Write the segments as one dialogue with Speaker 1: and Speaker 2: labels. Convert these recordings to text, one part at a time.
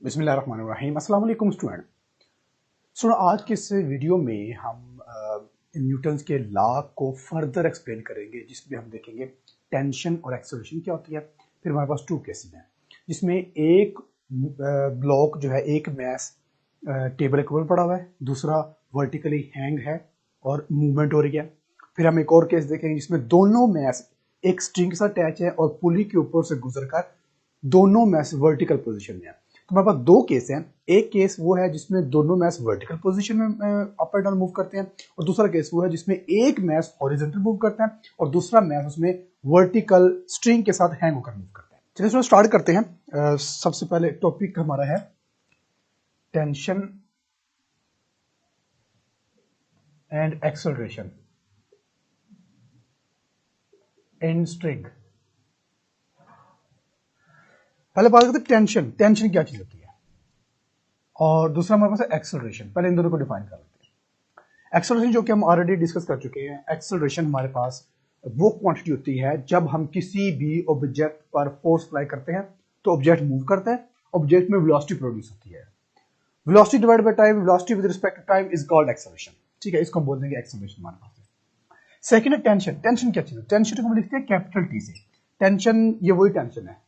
Speaker 1: बिस्मिल्लाहिर्रहमानिर्रहीम। अस्सलाम वालेकुम स्टूडेंट। आज के इस वीडियो में हम न्यूटन्स के लॉ को फर्दर एक्सप्लेन करेंगे, जिसमें हम देखेंगे टेंशन और एक्सेलरेशन क्या होती है। फिर हमारे पास टू केसेस हैं जिसमें एक ब्लॉक जो है, एक मैस टेबल के ऊपर पड़ा हुआ है, दूसरा वर्टिकली हैंग है और मूवमेंट हो रही है। फिर हम एक और केस देखेंगे जिसमें दोनों मैस एक स्ट्रिंग के साथ अटैच है और पुली के ऊपर से गुजरकर दोनों मैस वर्टिकल पोजीशन में है। तो हमारे पास दो केस हैं। एक केस वो है जिसमें दोनों मैस वर्टिकल पोजीशन में अप एंड डाउन मूव करते हैं, और दूसरा केस वो है जिसमें एक मैस हॉरिजॉन्टल मूव करता है और दूसरा मैस उसमें वर्टिकल स्ट्रिंग के साथ हैंग होकर मूव करता है। चलिए इसमें स्टार्ट करते हैं। सबसे पहले टॉपिक हमारा है tension and acceleration in string. पहले बात करते हैं टेंशन। टेंशन क्या चीज होती है, और दूसरा हमारे पास है एक्सेलरेशन। पहले इन दोनों को डिफाइन कर लेते हैं। एक्सेलरेशन जो कि हम ऑलरेडी डिस्कस कर चुके हैं। एक्सेलरेशन हमारे पास वो क्वांटिटी होती है जब हम किसी भी ऑब्जेक्ट पर फोर्स अप्लाई करते हैं तो ऑब्जेक्ट मूव करता है, ऑब्जेक्ट में वेलोसिटी प्रोड्यूस होती है। Velocity divide by time, velocity with respect to time is called acceleration. ठीक है, इसको हम बोल देंगे एक्सेलरेशन हमारे पास है। सेकंड है टेंशन। टेंशन क्या चीज है? टेंशन को हम लिखते हैं कैपिटल टी से। टेंशन ये वही टेंशन है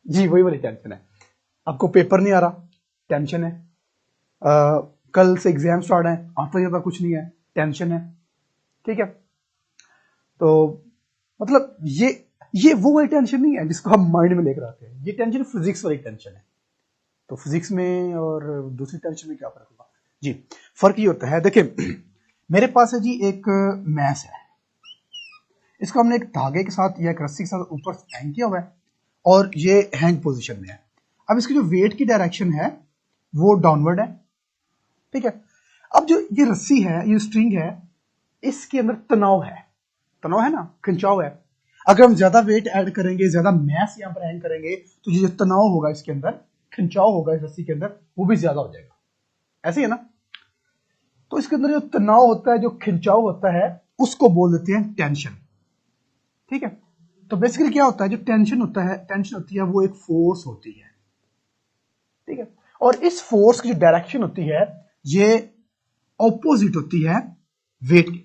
Speaker 1: जी, वही वाली टेंशन है। आपको पेपर नहीं आ रहा, टेंशन है। कल से एग्जाम स्टार्ट है, आता जाता कुछ नहीं है, टेंशन है। ठीक है, तो मतलब ये वो वाली टेंशन नहीं है जिसको हम माइंड में लेकर आते हैं। ये टेंशन फिजिक्स वाली टेंशन है। तो फिजिक्स में और दूसरी टेंशन में क्या फर्क होगा जी? फर्क ये होता है, देखिए मेरे पास है जी एक मैस है, इसको हमने एक धागे के साथ या एक रस्सी के साथ ऊपर हैंग किया हुआ है और ये हैंग पोजीशन में है। अब इसकी जो वेट की डायरेक्शन है वो डाउनवर्ड है। ठीक है, अब जो ये रस्सी है, ये स्ट्रिंग है, इसके अंदर तनाव है। तनाव है ना, खिंचाव है। अगर हम ज्यादा वेट ऐड करेंगे, ज्यादा मैस यहां पर ऐड करेंगे, तो ये जो तनाव होगा इसके अंदर, खिंचाव होगा इस रस्सी के अंदर, वो भी ज्यादा हो जाएगा। ऐसे ही है ना। तो इसके अंदर जो तनाव होता है, जो खिंचाव होता है, उसको बोल देते हैं टेंशन। ठीक है, तो बेसिकली क्या होता है, जो टेंशन होता है, टेंशन होती है वो एक फोर्स होती है। ठीक है, और इस फोर्स की जो डायरेक्शन होती है ये ऑपोजिट होती है वेट की।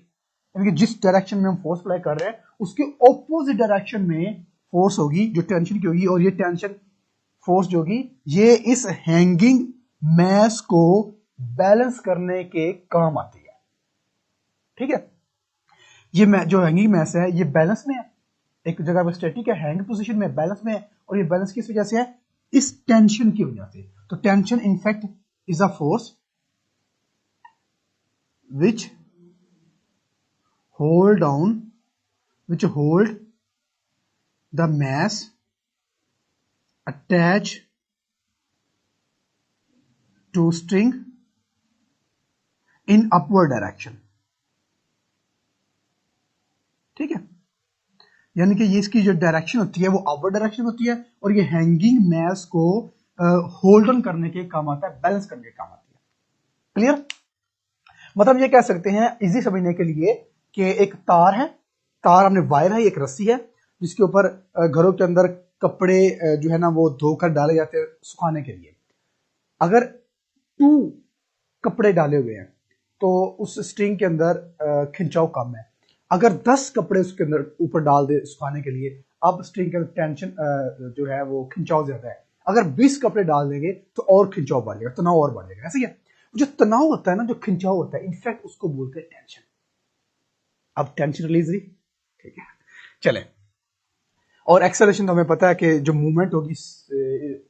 Speaker 1: यानी कि जिस डायरेक्शन में हम फोर्स अप्लाई कर रहे हैं उसके ऑपोजिट डायरेक्शन में फोर्स होगी जो टेंशन की होगी, और ये टेंशन फोर्स जो होगी ये इस हैंगिंग मैस को बैलेंस करने के काम आती है। ठीक है, ये जो हैंगिंग मैस है ये बैलेंस में है, एक जगह पर स्टैटिक है, हैंग पोजीशन में, बैलेंस में है। और ये बैलेंस किस वजह से है? इस टेंशन की वजह से। तो tension in fact is a force which hold the mass attached to string in upward direction। ठीक है, यानी कि ये इसकी जो डायरेक्शन होती है वो अपवर्ड डायरेक्शन होती है, और ये हैंगिंग मैस को होल्ड ऑन करने के काम आता है, बैलेंस करने के काम आती है। क्लियर? मतलब ये कह सकते हैं इजी समझने के लिए कि एक तार है, तार हमने वायर है, एक रस्सी है जिसके ऊपर घरों के अंदर कपड़े जो है ना वो धोकर डाले जाते हैं सुखाने के लिए। अगर 2 कपड़े डाले हुए हैं तो उस स्ट्रिंग के अंदर खिंचाव कम है। अगर 10 कपड़े उसके अंदर ऊपर डाल दे सुखाने के लिए, अब स्ट्रिंग के अंदर टेंशन जो है वो खिंचाव ज्यादा है। अगर 20 कपड़े डाल देंगे तो और खिंचाव बढ़ जाएगा, तनाव और बढ़ जाएगा। ऐसे ही है, जो तनाव होता है ना, जो खिंचाव होता है, इनफैक्ट उसको बोलते हैं टेंशन। अब टेंशन रिलीज हुई। ठीक है, चले। और एक्सेलरेशन तो हमें पता है कि जो मूवमेंट होगी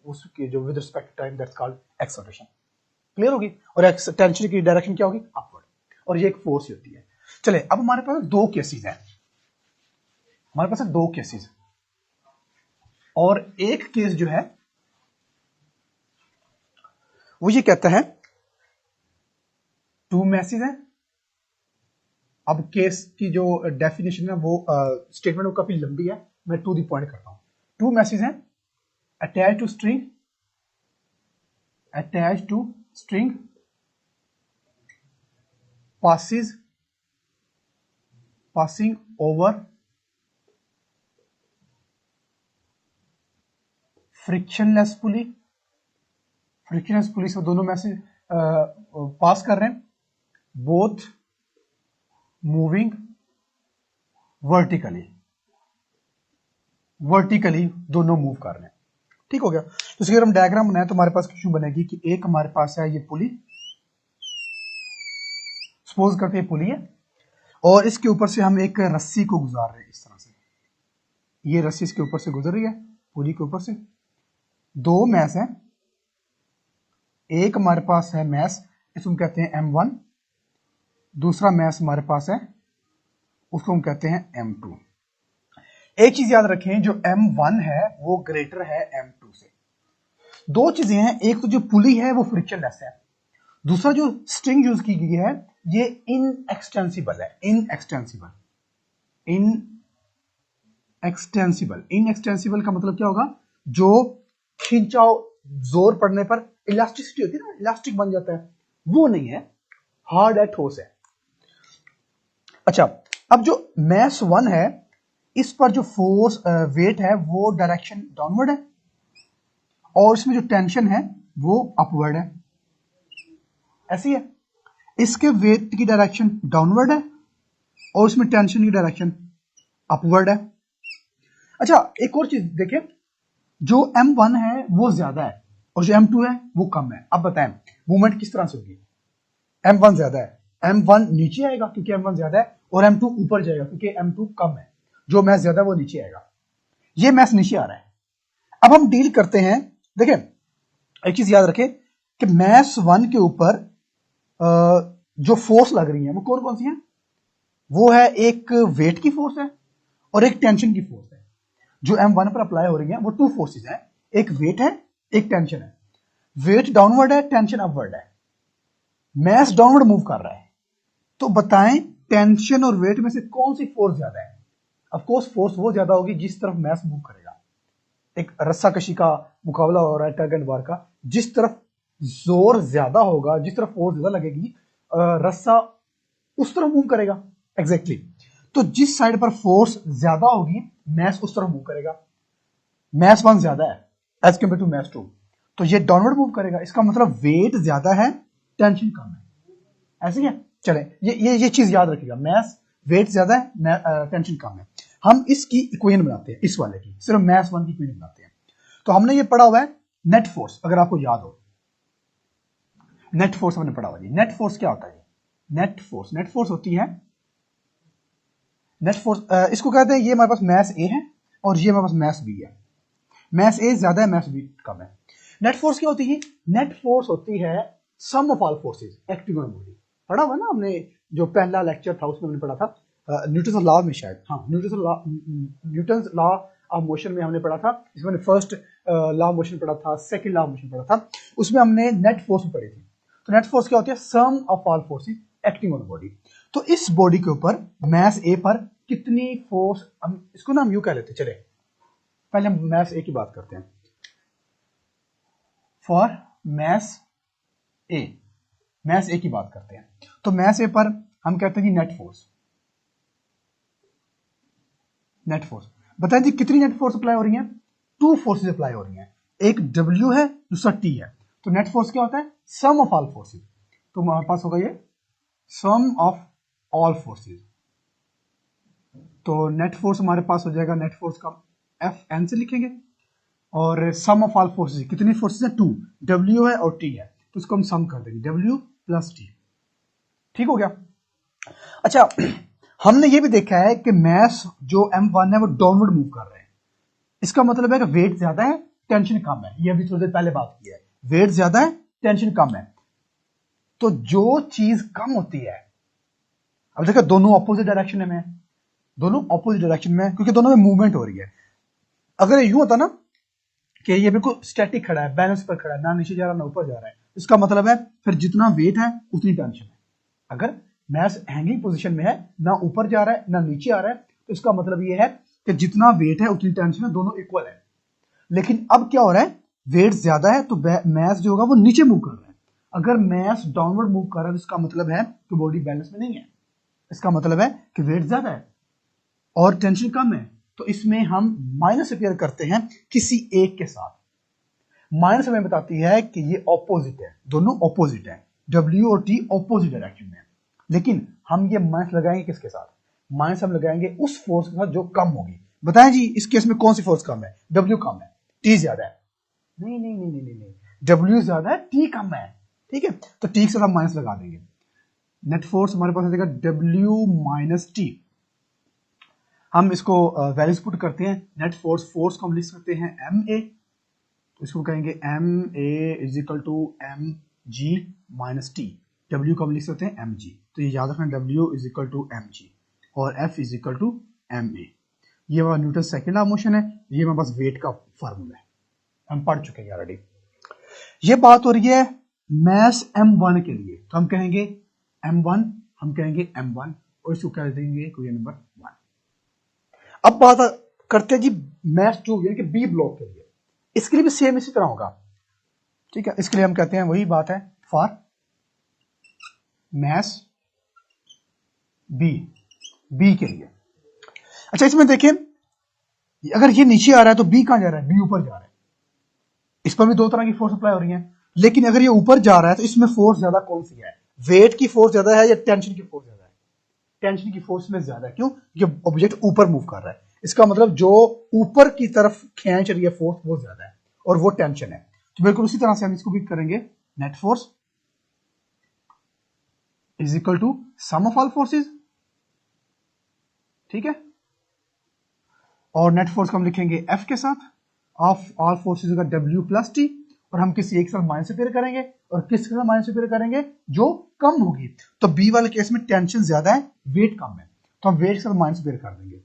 Speaker 1: उसकी जो with respect to time, that's called acceleration. Clear होगी? और टेंशन की डायरेक्शन क्या होगी? अपवर्ड। और ये एक फोर्स होती है। चले, अब हमारे पास दो केसेस हैं। हमारे पास दो केसेस, और एक केस जो है वो ये कहता है टू मैसेज है। अब केस की जो डेफिनेशन है वो स्टेटमेंट वो काफी लंबी है, मैं टू द पॉइंट करता हूं। टू मैसेज है attach to string passing over frictionless pulley frictionless pulley से दोनों मैसेज पास कर रहे हैं, बोथ मूविंग वर्टिकली दोनों मूव कर रहे हैं। ठीक हो गया। तो इसकी अगर हम डायग्राम बनाए तो हमारे पास क्यों बनेगी कि एक हमारे पास है ये पुली, सपोज करते हैं पुली है, और इसके ऊपर से हम एक रस्सी को गुजार रहे हैं इस तरह से, ये रस्सी इसके ऊपर से गुजर रही है पुली के ऊपर से। दो मैस हैं, एक हमारे पास है मैस, इसको हम कहते हैं M1, दूसरा मैस हमारे पास है उसको हम कहते हैं M2। एक चीज याद रखें, जो M1 है वो ग्रेटर है M2 से। दो चीजें हैं, एक तो जो पुली है वो फ्रिक्शनलेस है, दूसरा जो स्ट्रिंग यूज की गई है ये इनएक्सटेंसिबल है। इनएक्सटेंसिबल का मतलब क्या होगा, जो खिंचाव जोर पड़ने पर इलास्टिसिटी होती है ना, इलास्टिक बन जाता है, वो नहीं है, हार्ड है, ठोस है। अच्छा, अब जो मैस 1 है इस पर जो फोर्स वेट है वो डायरेक्शन डाउनवर्ड है, और इसमें जो टेंशन है वो अपवर्ड है, ऐसी है। इसके वेट की डायरेक्शन डाउनवर्ड है और इसमें टेंशन की डायरेक्शन अपवर्ड है। अच्छा, एक और चीज देखें, जो M1 है वो ज्यादा है और जो M2 है वो कम है। अब बताएं मूवमेंट किस तरह से होगी। M1 ज्यादा है, M1 नीचे आएगा क्योंकि M1 ज्यादा है, और M2 ऊपर जाएगा क्योंकि M2 कम है। जो मैथ ज्यादा है वो नीचे आएगा, ये मैथ नीचे आ रहा है। अब हम डील करते हैं, देखें एक चीज याद रखें कि मैथ 1 के ऊपर जो फोर्स लग रही है वो कौन कौन सी है, वो है एक वेट की फोर्स है और एक टेंशन की फोर्स है। जो M1 पर अप्लाई हो रही है वो टू फोर्सेस हैं, एक वेट है एक टेंशन है। वेट डाउनवर्ड है, टेंशन अपवर्ड है, मैस डाउनवर्ड मूव कर रहा है। तो बताएं टेंशन और वेट में से कौन सी फोर्स ज्यादा है। ऑफ कोर्स फोर्स वो ज्यादा होगी जिस तरफ मैस मूव करेगा। एक रस्सा कशी का मुकाबला हो रहा है, टग एंड वार का, जिस तरफ जोर ज्यादा होगा, जिस तरफ फोर्स ज्यादा लगेगी, रस्सा उस तरफ मूव करेगा। एग्जैक्टली तो जिस साइड पर फोर्स ज्यादा होगी मैस उस तरफ मूव करेगा। मैस 1 ज्यादा है एज कम्पेयर टू मैस 2, तो ये डाउनवर्ड मूव करेगा। इसका मतलब वेट ज्यादा है, टेंशन कम है, ऐसे है। चले ये चीज याद रखिएगा, मैस वेट ज्यादा है, टेंशन कम है। हम इसकी इक्वेशन बनाते हैं, इस वाले की सिर्फ मैस 1 की इक्वेशन बनाते हैं। तो हमने ये पढ़ा हुआ है नेट फोर्स, अगर आपको याद हो नेट फोर्स हमने पढ़ा हुआ है। नेट फोर्स क्या होता है? नेट फोर्स होती है, नेट फोर्स इसको कहते हैं, ये हमारे पास मैस ए है और ये हमारे पास मैस बी है। मैस ए ज्यादा है, मैस बी कम है। नेट फोर्स क्या होती है? नेट फोर्स होती है sum of all forces acting on body. पढ़ा हुआ ना हमने, जो पहला लेक्चर था उसमें हमने पढ़ा था न्यूटन लॉ में, शायद हाँ न्यूटन लॉ ऑफ मोशन में हमने पढ़ा था। इसमें हमने फर्स्ट लॉ ऑफ मोशन पढ़ा था, सेकंड लॉ ऑफ मोशन पढ़ा था, उसमें हमने नेट फोर्स पढ़ी थी। तो नेट फोर्स क्या होती है? Sum of all forces acting on body. तो इस बॉडी के ऊपर मैस ए पर कितनी फोर्स, हम इसको ना हम यू कह लेते, चले पहले हम मैस ए की बात करते हैं। फॉर मैस ए की बात करते हैं, तो मैस ए पर हम कहते हैं जी नेट फोर्स बताएं जी कितनी नेट फोर्स अप्लाई हो रही है? टू फोर्सेस अप्लाई हो रही हैं, एक W है दूसरा T है। तो नेट फोर्स क्या होता है? Sum of all forces. तो हमारे पास होगा ये सम ऑफ ऑल फोर्सेस। तो नेट फोर्स हमारे पास हो जाएगा, नेट फोर्स का FN से लिखेंगे, और सम ऑफ ऑल फोर्सेस, कितनी फोर्सेस है? 2, W है और T है, तो उसको हम सम कर देंगे, W प्लस T। ठीक हो गया। अच्छा, हमने ये भी देखा है कि मैस जो M1 है वो डाउनवर्ड मूव कर रहे हैं। इसका मतलब है कि वेट ज्यादा है, टेंशन कम है। ये अभी थोड़ी देर पहले बात की है, वेट ज्यादा है, टेंशन कम है। तो जो चीज कम होती है, अब देखो दोनों ऑपोजिट डायरेक्शन में, दोनों ऑपोजिट डायरेक्शन में, क्योंकि दोनों में मूवमेंट हो रही है। अगर यूं होता ना कि ये बिल्कुल स्टैटिक खड़ा है, बैलेंस पर खड़ा है, ना नीचे जा रहा ना ऊपर जा रहा है, इसका मतलब है फिर जितना वेट है उतनी टेंशन है। अगर मैस हैंगिंग पोजीशन में है, ना ऊपर जा रहा है ना नीचे आ रहा है, तो इसका मतलब ये है कि जितना वेट है उतनी टेंशन है, दोनों इक्वल है। लेकिन अब क्या हो रहा है? वेट ज्यादा है तो मैस जो होगा वो नीचे मूव कर रहा है। अगर मैस डाउनवर्ड मूव कर रहा है तो इसका मतलब है कि बॉडी बैलेंस में नहीं है। इसका मतलब है कि वेट ज्यादा है और टेंशन कम है। तो इसमें हम माइनस अपेयर करते हैं किसी एक के साथ। माइनस हमें बताती है कि ये ऑपोजिट है, दोनों ऑपोजिट है, W और T ऑपोजिट डायरेक्शन में है। लेकिन हम ये माइनस लगाएंगे किसके साथ? माइनस हम लगाएंगे उस फोर्स के साथ जो कम होगी। बताएं जी इस केस में कौन सी फोर्स कम है? W कम है, T ज्यादा है। नहीं नहीं नहीं नहीं नहीं, W ज्यादा है, T कम है। ठीक है, तो T के साथ हम माइनस लगा देंगे। नेट फोर्स हमारे पास आ जाएगा W माइनस T। हम इसको वैल्यूज पुट करते हैं। नेट फोर्स को हम लिख सकते हैं MA, इसको कहेंगे MA is equal to mg minus T। W को हम लिख सकते हैं mg, तो ये याद रखना W is equal to mg और F is equal to ma। ये हमारा Newton second law of motion है, ये हमारे पास वेट का फॉर्मूला है, हम पढ़ चुके हैं ऑलरेडी। ये बात हो रही है मास m1 के लिए, तो हम कहेंगे m1, हम कहेंगे m1 और इसको कह देंगे क्वेश्चन नंबर 1। अब बात करते हैं जी मास 2 यानी कि बी ब्लॉक के लिए। इसके लिए भी सेम इसी तरह होगा। ठीक है, इसके लिए हम कहते हैं वही बात है फॉर मास बी के लिए। अच्छा इसमें देखें, अगर ये नीचे आ रहा है तो बी कहां जा रहा है? बी ऊपर जा रहा है। इस पर भी दो तरह की फोर्स अप्लाई हो रही है, लेकिन अगर ये ऊपर जा रहा है तो इसमें फोर्स ज्यादा कौन सी है? वेट की फोर्स ज्यादा है या टेंशन की फोर्स ज्यादा है? टेंशन की फोर्स में ज्यादा है। क्यों? ये ऑब्जेक्ट ऊपर मूव कर रहा है, इसका मतलब जो ऊपर की तरफ खींच रही है फोर्स वो ज्यादा है और वो टेंशन है। तो बिल्कुल उसी तरह से हम इसको भी करेंगे। Net force is equal to sum of all forces. ठीक है, और नेट फोर्स को हम लिखेंगे F के साथ, ऑफ ऑल फोर्सेस का W प्लस T, और हम किसी एक साथ माइनस सुपीरियर करेंगे और किसके साथ माइनस सुपीरियर करेंगे? जो कम होगी। तो बी वाले केस में टेंशन ज्यादा है, वेट कम है, तो हम वेट के साथ माइनस सुपीरियर कर देंगे,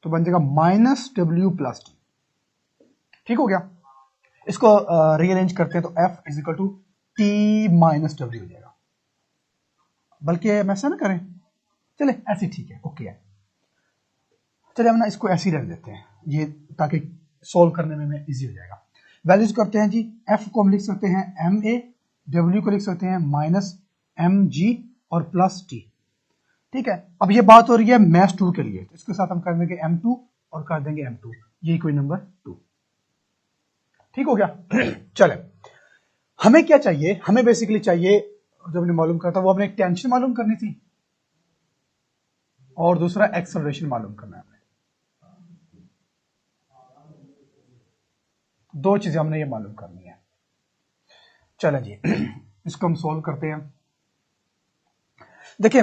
Speaker 1: तो बन जाएगा माइनस W प्लस T। ठीक हो गया। इसको रीअरेंज करते हैं तो F is equal to T minus W हो जाएगा। बल्कि हम ऐसा ना करें, चले ऐसे ठीक है, ओके है। चलिए हम ना इसको ऐसे ही रख देते हैं, ये ताकि सॉल्व करने में इजी हो जाएगा। वैल्यूज करते हैं जी। F को हम लिख सकते हैं MA, W को लिख सकते हैं माइनस mg और प्लस T। ठीक है, अब ये बात हो रही है मास 2 के लिए, तो इसके साथ हम कर देंगे m2 और कर देंगे m2, ये कोई नंबर 2। ठीक हो गया। चले हमें क्या चाहिए? हमें बेसिकली चाहिए, जब हमने मालूम करता वो हमने एक टेंशन मालूम करनी थी और दूसरा एक्सेलरेशन मालूम करना है। दो चीजें हमने ये मालूम करनी है। चलें जी, इसको हम सॉल्व करते हैं। देखिए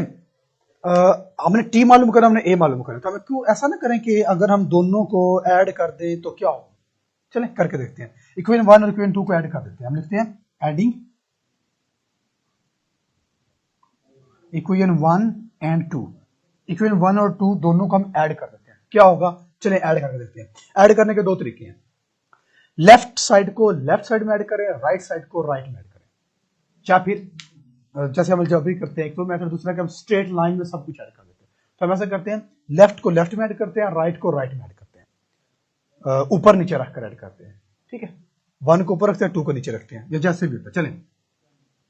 Speaker 1: हमने टी मालूम करना, हमने ए मालूम करना, तो हमें क्यों ऐसा ना करें कि अगर हम दोनों को ऐड कर दें तो क्या हो? चलें करके देखते हैं। इक्वेशन 1 और इक्वेशन 2 को ऐड कर देते हैं। हम लिखते हैं एडिंग इक्वेशन 1 एंड 2। इक्वेशन 1 और 2 दोनों को हम ऐड कर देते हैं, क्या होगा? चलें ऐड करके देखते हैं। ऐड करने के दो तरीके हैं, लेफ्ट साइड को लेफ्ट साइड में ऐड करें, राइट साइड को राइट में ऐड करें, या फिर जैसे हम जब भी करते हैं एक तो मेथड, दूसरा कि हम स्ट्रेट लाइन में सब कुछ ऐड कर देते हैं। तो हम ऐसा करते हैं, लेफ्ट को लेफ्ट में ऐड करते हैं, राइट को राइट में ऐड करते हैं, ऊपर नीचे रखकर ऐड करते हैं। ठीक है, 1 को ऊपर रखते हैं, 2 को नीचे रखते हैं, या जैसे भी होता है। चलें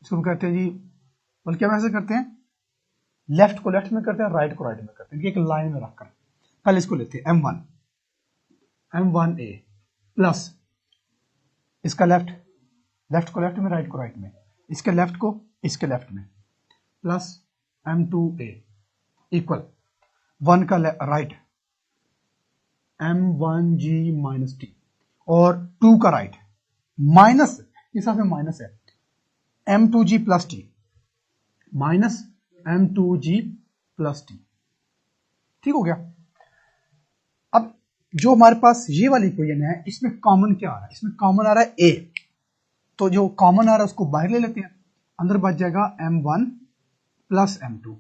Speaker 1: इसको हम कहते हैं जी, बल्कि हम ऐसे करते हैं, लेफ्ट को लेफ्ट में करते हैं, राइट को राइट में करते हैं, एक लाइन में रखकर। पहले इसको लेते हैं M1A प्लस इसका लेफ्ट को लेफ्ट में, राइट को राइट में, इसके लेफ्ट को इसके लेफ्ट में, प्लस M2A इक्वल 1 का राइट M1G माइनस T और 2 का राइट माइनस, इस साथ में माइनस है, M2G plus T minus M2G plus T। ठीक हो गया। अब जो हमारे पास ये वाली इक्वेशन है, इसमें कॉमन क्या आ रहा है? इसमें कॉमन आ रहा है A, तो जो कॉमन आ रहा है उसको बाहर ले लेते हैं, अंदर बच जाएगा M1 प्लस M2।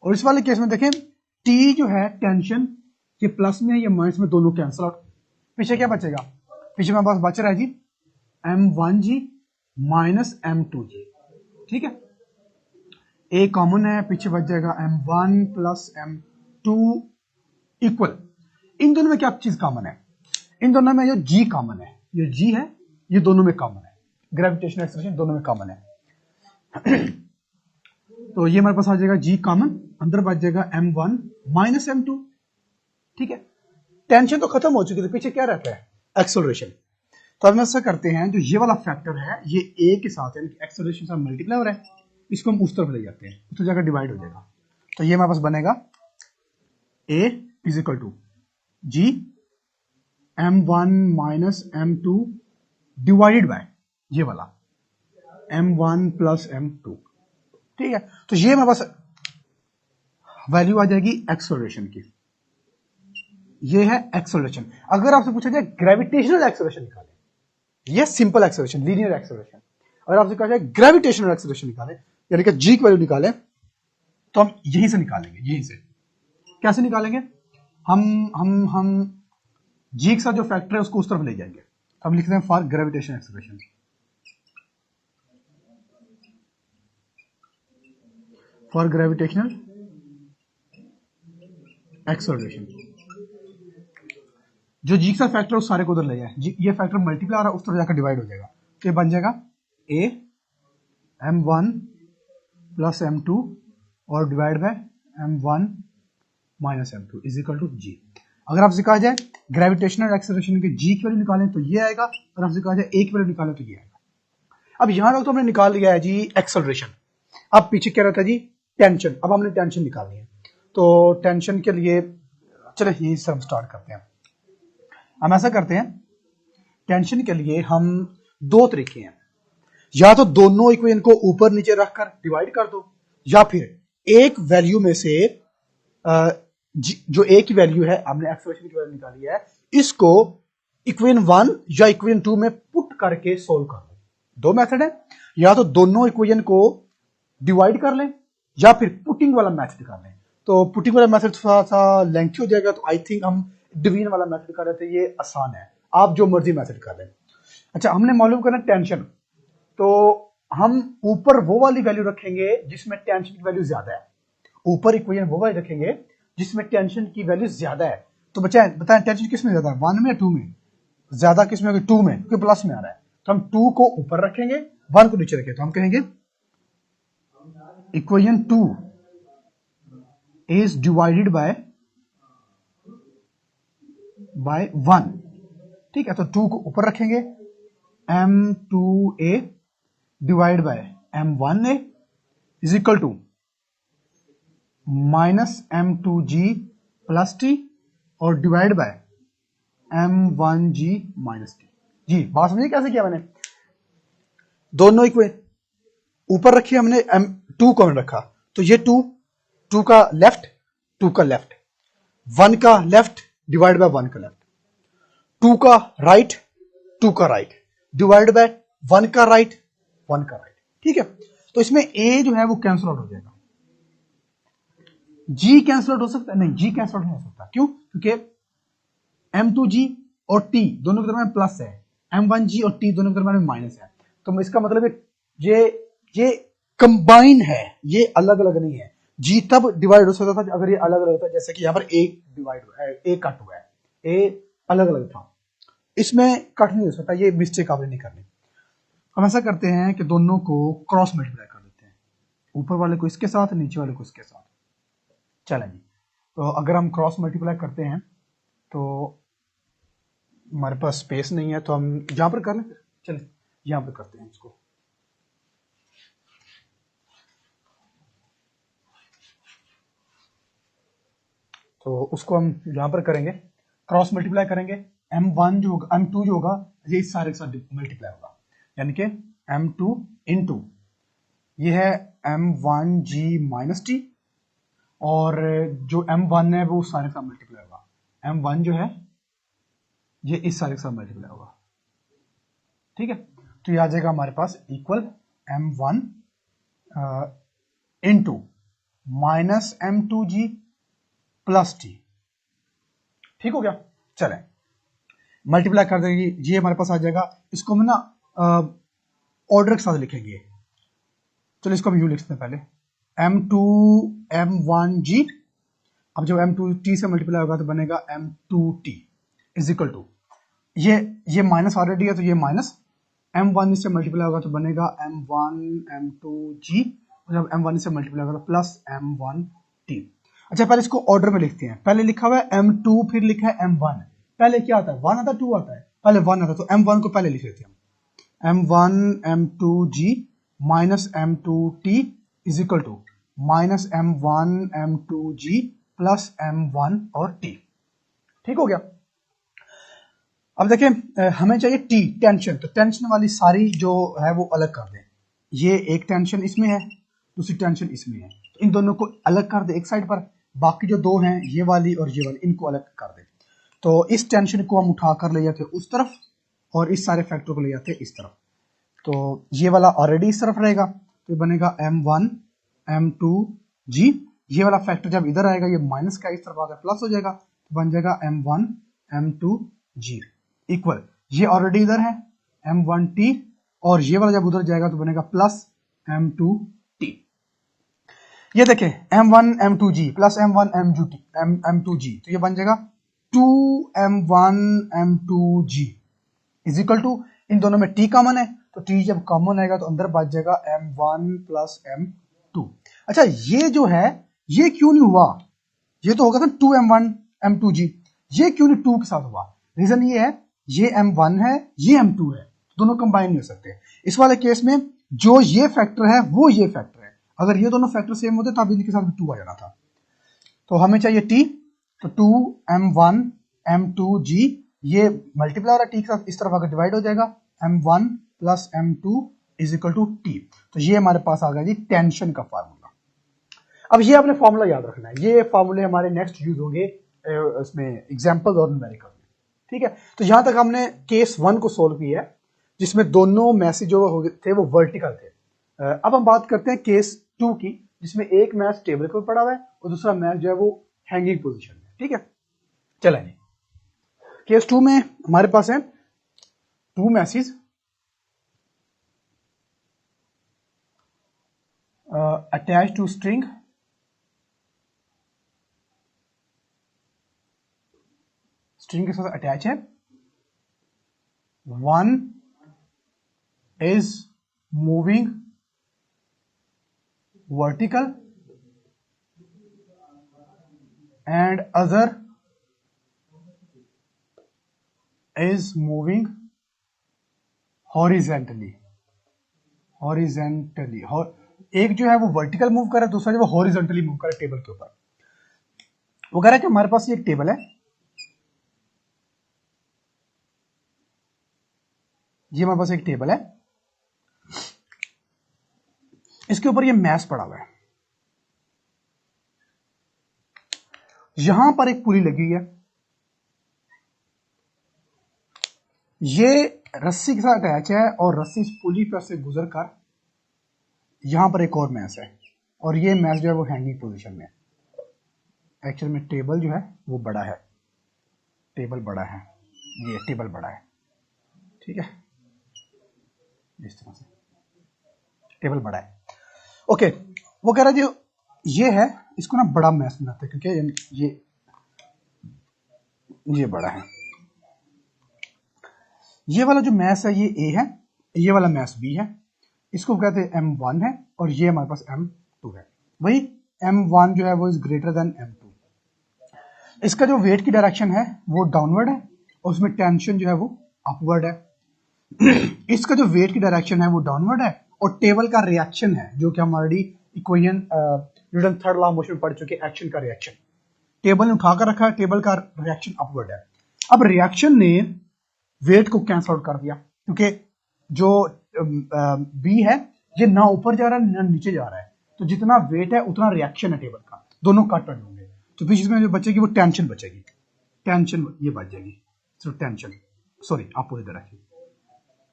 Speaker 1: और इस वाले केस में देखें T जो है टेंशन, ये प्लस में ये माइनस में, दोनों कैंसिल आउट। पीछे क्या बचेगा? पीछे हमारे पास बच रहा है जी M1G माइनस M2G। ठीक है, A कॉमन है, पीछे बच जाएगा M1 प्लस M2 इक्वल, इन दोनों में क्या चीज कॉमन है? इन दोनों में जो G कॉमन है, ये G है, ये दोनों में कॉमन है, ग्रेविटेशनल एक्सेलरेशन दोनों में कॉमन है। तो ये हमारे पास आ जाएगा G कॉमन, अंदर बच जाएगा M1 माइनस M2। ठीक है, टेंशन तो खत्म हो चुकी थी, पीछे क्या रहता है? एक्सेलरेशन। तो अब हम ऐसा करते हैं, जो ये वाला फैक्टर है ये ए के साथ यानी कि एक्सेलरेशन से मल्टीप्लाई हो रहा है, इसको हम उस तरफ ले जाते हैं, उस जगह डिवाइड हो जाएगा। तो ये हमारे पास बनेगा a is equal to g m1 minus m2 divided by ये वाला m1 प्लस m2। ठीक है, तो ये हमारे पास वैल्यू आ जाएगी एक्सेलरेशन की। ये है एक्सेलरेशन। अगर आपसे पूछा जाए ग्रेविटेशनल एक्सेलरेशन निकालें, ये सिंपल एक्सेलरेशन, लीनियर एक्सेलरेशन, अगर आपसे कहा जाए ग्रेविटेशनल एक्सेलरेशन निकालें यानी कि जी की वैल्यू निकालें, तो हम यहीं से निकालेंगे। यहीं से कैसे निकालेंगे? हम जी के साथ जो फैक्टर है उसको उस तरफ ले जाएंगे। तो हम लिखते हैं for gravitational acceleration, for gravitational acceleration, जो जी का फैक्टर उस सारे को उधर ले जाए। ये फैक्टर मल्टीप्लाई आ रहा है, उस तरफ जाकर डिवाइड हो जाएगा। तो ये बन जाएगा a m1 प्लस m2 और divide by m1 minus m2 is equal to g. अगर आपसे कहा जाए ग्रेविटेशनल एक्सेलरेशन के जी की वैल्यू निकालें तो ये आएगा, और आपसे कहा जाए ए की वैल्यू निकालें तो ये आएगा। अब यहां तक तो हमने निकाल लिया है जी एक्सेलरेशन। अब पीछे क्या रहता है जी? टेंशन। अब हमने टेंशन निकालनी है, तो टेंशन के लिए चलो यही से हम स्टार्ट करते हैं। हम ऐसा करते हैं, टेंशन के लिए हम दो तरीके हैं, या तो दोनों इक्वेशन को ऊपर नीचे रखकर डिवाइड कर दो, या फिर एक वैल्यू में से जो ए की वैल्यू है, हमने एक्सेलरेशन की वैल्यू निकाली है, इसको इक्वेशन 1 या इक्वेशन 2 में पुट करके सोल्व कर दो। दो मेथड है, या तो दोनों इक्वेशन को डिवाइड कर लें या फिर पुटिंग वाला मेथड कर लें। तो पुटिंग वाला मेथड थोड़ा सा लेंथी हो जाएगा, तो आई थिंक हम डिवीजन वाला मेथड कर रहे थे, ये आसान है, आप जो मर्जी मेथड कर लें। अच्छा, हमने मालूम करना टेंशन, तो हम ऊपर वो वाली वैल्यू रखेंगे जिसमें टेंशन की वैल्यू ज्यादा है। ऊपर इक्वेशन वो वाली रखेंगे जिसमें टेंशन की वैल्यू ज्यादा है। तो बताएं टेंशन किस में ज्यादा है, 1 में या 2 में? ज्यादा किस में? 2 में, क्योंकि प्लस में आ रहा है। तो हम 2 को ऊपर रखेंगे, 1 को नीचे रखेंगे, तो हम कहेंगे इक्वेशन 2 इज डिवाइडेड बाय 1। ठीक है, तो 2 को ऊपर रखेंगे, m2a divide by m1a is equal to minus m2g plus t और divide by m1g minus t। जी, बात समझिए कैसे किया मैंने? दोनों इक्वेशन ऊपर रखी हमने, m2 को हमने रखा, तो ये 2 का लेफ्ट, 2 का लेफ्ट, 1 का लेफ्ट डिवाइड बाय 1 का लेफ्ट, 2 का राइट, 2 का राइट डिवाइड बाय 1 का राइट, 1 का राइट। ठीक है, तो इसमें a जो है वो कैंसिल आउट हो जाएगा। g कैंसिल आउट हो सकता है? नहीं, g कैंसिल आउट नहीं हो सकता। क्यों? क्योंकि m2g और t दोनों के दरमियान प्लस है, m1g और t दोनों के दरमियान माइनस है। तो इसका मतलब है ये कंबाइन है, ये अलग अलग नहीं है। g तब डिवाइड हो सकता था अगर ये अलग अलग होता, जैसे कि यहां पर a डिवाइड, a कट हुआ है, a अलग अलग था, इसमें कट नहीं हो सकता। ये मिस्टेक आपने नहीं करनी। हम ऐसा करते हैं कि दोनों को क्रॉस मल्टीप्लाई कर देते हैं, ऊपर वाले को इसके साथ, नीचे वाले को इसके साथ। चलें जी, तो अगर हम क्रॉस मल्टीप्लाई करते हैं तो हमारे पास स्पेस नहीं है, तो हम यहां पर कर लें। चलिए यहां पर करते हैं इसको। तो उसको हम यहां पर करेंगे, क्रॉस मल्टीप्लाई करेंगे। m1 जो होगा, m2 जो होगा, ये इस सारे के साथ मल्टीप्लाई होगा, यानी कि m2 इंटू ये है m1g माइनस टी, और जो m1 है वो सारे के साथ मल्टीप्लाई होगा। m1 जो है ये इस सारे के साथ मल्टीप्लाई होगा। ठीक है, तो ये आ जाएगा हमारे पास equal m1 into minus m2g plus T. ठीक हो गया? चलें मल्टीप्लाई कर देंगे, ये हमारे पास आ जाएगा। इसको हम ना ऑर्डर के साथ लिखेंगे। चलो इसको हम यूं लिखते हैं पहले, m2 m1g, अब जब m2 t से मल्टीप्लाई होगा तो बनेगा m2t इज इक्वल टू, ये माइनस ऑलरेडी है तो ये माइनस, m1 इससे मल्टीप्लाई होगा तो बनेगा m1 m2g, जब m1 इससे मल्टीप्लाई होगा तो प्लस m1t। अच्छा, पहले इसको ऑर्डर में लिखते हैं। पहले लिखा हुआ है m2, फिर लिखा है m1। पहले क्या आता है? 1 आता है, 2 आता है? पहले 1 आता, तो m1 को पहले लिख लेते हैं हम, m1 m2g minus m2t is equal to minus m1 m2g plus m1 और t। ठीक हो गया। अब देखिए हमें चाहिए t टेंशन, तो टेंशन वाली सारी जो है वो अलग कर दें। ये एक टेंशन इसमें है, दूसरी टेंशन इसमें है, तो इन दोनों को अलग कर दे एक साइड पर, बाकी जो दो हैं ये वाली और ये वाली इनको अलग कर दे। तो इस टेंशन को हम उठाकर ले जाते उस तरफ और इस सारे फैक्टर को ले जाते इस तरफ। तो ये वाला ऑलरेडी इस तरफ रहेगा, तो ये बनेगा m1 m2g। ये वाला फैक्टर जब इधर आएगा ये माइनस का इस तरफ आकर प्लस हो जाएगा, तो बन जाएगा m1 m2g इक्वल, ये ऑलरेडी इधर है m1t, और ये वाला जब उधर जाएगा तो बनेगा प्लस m2t। ये देखें m1 m2g plus m1 m2g, तो ये बन जाएगा 2m1 m2g is equal to, इन दोनों में t कॉमन है, तो t जब कॉमन आएगा तो अंदर बच जाएगा m1 प्लस m2। अच्छा ये जो है ये क्यों नहीं हुआ, ये तो होगा था 2m1 m2g, ये क्यों नहीं 2 के साथ हुआ? रीजन ये है, ये m1 है ये m2 है, दोनों कंबाइन नहीं हो सकते। इस वाले केस में जो ये फैक्टर है वो ये फैक्टर है, अगर ये दोनों फैक्टर सेम होते तब इनके साथ 2 आ जाना था। तो हमें चाहिए t, तो 2m1 m2g, ये मल्टीप्लाई हो रहा है t के साथ, इस तरफ आकर डिवाइड हो जाएगा, m1 plus m2 is equal to t। तो ये हमारे पास आ गया जी टेंशन का फार्मूला। अब ये आपने फार्मूला याद रखना है, ये फार्मूले हमारे नेक्स्ट यूज होंगे इसमें एग्जाम्पल और न्यूमेरिकल में। ठीक है, तो यहां तक हमने केस 1 को सोल्व किया है जिसमें दोनों मैसेज जो थे वो वर्टिकल थे। अब हम बात करते हैं केस 2 की, जिसमें एक मैच टेबल पर पड़ा हुआ है और दूसरा मैच जो है वो हैंगिंग पोजीशन में। ठीक है, चलें केस 2 में हमारे पास है 2 masses attach to string, string के साथ अटैच है। One is moving vertical and other is moving horizontally. एक जो है वो वर्टिकल मूव कर रहा है, दूसरा जो है वो हॉरिजेंटली मूव कर रहा है टेबल के ऊपर। वो कह रहा है कि हमारे पास ये एक टेबल है, ये हमारे पास एक टेबल है, इसके ऊपर ये मैस पड़ा हुआ है, यहां पर एक पुली लगी हुई है, ये रस्सी के साथ अटैच है और रस्सी इस पुली पर से गुजर कर यहां पर एक और मैस है, और ये मैस जो है वो हैंगिंग पोजीशन में है। एक्चुअल में टेबल जो है वो बड़ा है, टेबल बड़ा है, ये टेबल बड़ा है। ठीक है, इस तरह से टेबल बड़ा है। ओके, वो कह रहा है जो ये है इसको ना बड़ा मैस बनाते हैं क्योंकि ये बड़ा है। ये वाला जो मैस है ये A है, ये वाला मैस B है, इसको कहते हैं M1 है, और ये हमारे पास M2 है। वही M1 जो है वो इज ग्रेटर देन M2। इसका जो वेट की डायरेक्शन है वो डाउनवर्ड है और उसमें टेंशन जो है वो अपवर्ड है। इसका जो वेट की डायरेक्शन है वो डाउनवर्ड है और टेबल का रिएक्शन है जो कि हम already equation Newton third law of motion पढ़ चुके, एक्शन का रिएक्शन। टेबल ने उठाकर रखा है, टेबल का रिएक्शन अपवर्ड है। अब रिएक्शन ने वेट को कैंसल आउट कर दिया क्योंकि जो बी है ये ना ऊपर जा रहा है ना नीचे जा रहा है, तो जितना वेट है उतना रिएक्शन है टेबल का, दोनों कट होंगे, तो बीच में जो बचेगी वो टेंशन बचेगी, टेंशन ये बच जाएगी। So tension sorry opposite direction,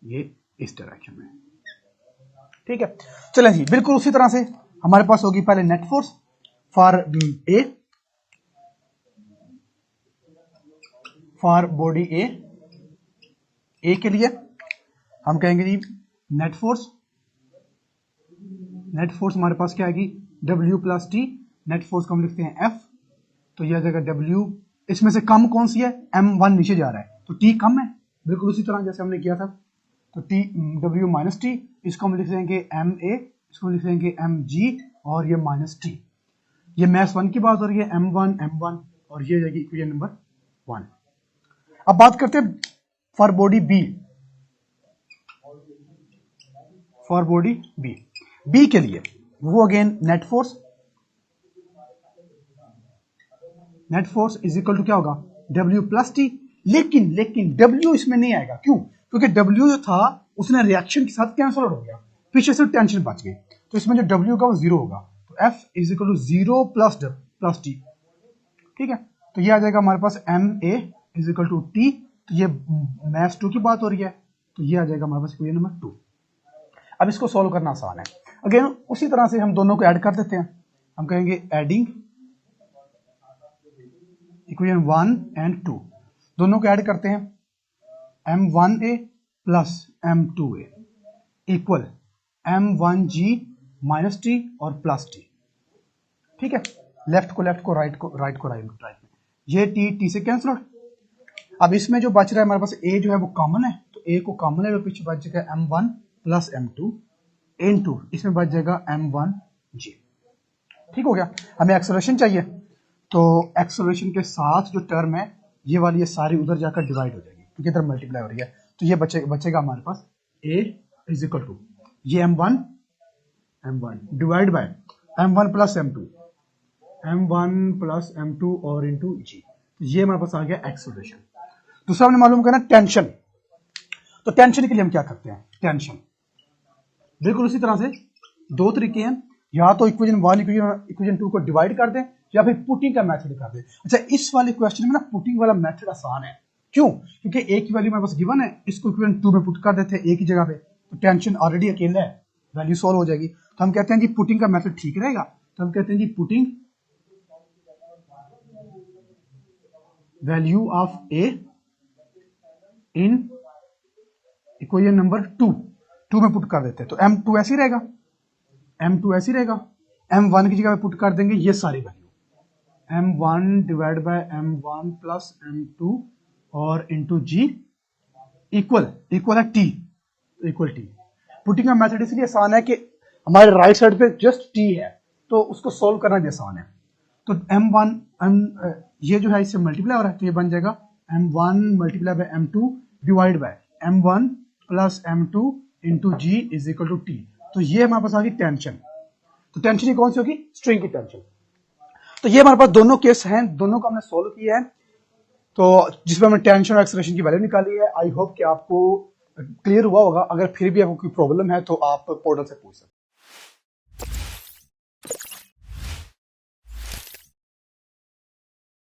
Speaker 1: ये इस डायरेक्शन में। ठीक है, चलें जी, बिल्कुल उसी तरह से हमारे पास होगी पहले net force for A, for body A के लिए हम कहेंगे जी नेट फोर्स हमारे पास क्या आएगी W plus T, net force को हम लिखते हैं F, तो यह जाएगा W, इसमें से कम कौन सी है, M1 नीचे जा रहा है तो T कम है, बिल्कुल उसी तरह जैसे हमने किया था, तो W माइनस टी, इसको हम लिख देंगे MA, इसको लिख देंगे MG और ये माइनस टी। ये मैथ्स 1 की बात हो रही है, M1 और ये जाएगी इक्वेशन नंबर 1। अब बात करते हैं for body B, for body B, B के लिए वो again net force is equal to क्या होगा, W प्लस टी। लेकिन W इसमें नहीं आएगा, क्यों? क्योंकि W जो था उसने रिएक्शन के साथ कैंसिल हो गया, पीछे से टेंशन बच गई, तो इसमें जो W का वो जीरो होगा, तो F is equal to zero plus T. ठीक है, तो ये आ जाएगा हमारे पास MA is equal to T, तो ये मैथ्स 2 की बात हो रही है, तो ये आ जाएगा हमारे पास इक्वेशन नंबर 2। अब इसको सॉल्व करना आसान है, अगेन उसी तरह से हम दोनों को ऐड कर देते हैं। हम कहेंगे एडिंग इक्वेशन 1 एंड 2, दोनों को ऐड करते हैं, M1A plus M2A equal M1G minus T और प्लस टी। ठीक है, लेफ्ट को लेफ्ट को राइट को राइट में, ये टी से कैंसिल आउट। अब इसमें जो बच रहा है हमारे पास A जो है वो कॉमन है, तो A को कॉमन है, पीछे बच जाएगा M1 प्लस M2 इनटू इसमें बच जाएगा M1G। ठीक हो गया, हमें एक्सेलरेशन चाहिए, तो एक्सेलरेशन के साथ जो टर्म है ये वाली ये सारी उधर जाकर डिवाइड हो जाएगी, क्योंकि इधर मल्टीप्लाई हो रही है, तो ये बचेगा हमारे पास A इज इक्वल टू ये M1 divide by M1 plus M2 और इंटू G, ये हमारे पास आ गया एक्सेलरेशन। दूसरा हमने मालूम करना टेंशन, तो टेंशन के लिए हम क्या करते हैं, टेंशन बिल्कुल उसी तरह से दो तरीके हैं, या तो इक्वेशन 1 इक्वेशन 2 को डिवाइड कर दें या फिर पुटिंग का मेथड कर दें। अच्छा, इस वाले क्वेश्चन में ना पुटिंग वाला मेथड आसान है, क्यों? क्योंकि A की वैल्यू हमारे पास गिवन है, इसको इक्वेशन 2 में पुट कर देते हैं A की जगह पे, तो टेंशन ऑलरेडी अकेला है, वैल्यू सॉल्व हो जाएगी। तो हम कहते हैं जी पुटिंग का मेथड ठीक रहेगा, तो हम कहते हैं जी putting value of A in equation number 2 में पुट कर देते हैं, तो M2 ऐसे ही रहेगा, M1 की जगह पे पुट कर देंगे ये सारी value, M1 divide by M1 plus M2 और इंटू G इक्वल है T, तो इक्वल T। पुटिंग का मेथड इसलिए आसान है कि हमारे राइट साइड पे जस्ट T है, तो उसको सोल्व करना भी आसान है। तो ये जो है इससे मल्टीप्लाई हो रहा है, तो ये बन जाएगा M1 multiply by M2 divide by M1 plus M2 into G is equal to T। तो ये हमारे पास आ गई टेंशन, तो टेंशन ये कौन सी होगी, स्ट्रिंग की टेंशन। तो ये हमारे पास दोनों केस हैं, दोनों को हमने सोल्व किया है, तो जिसमें हमने टेंशन और एक्सेलरेशन की वैल्यू निकाली है। आई होप कि आपको क्लियर हुआ होगा, अगर फिर भी आपको कोई प्रॉब्लम है तो आप पोर्टल से पूछ सकते हैं।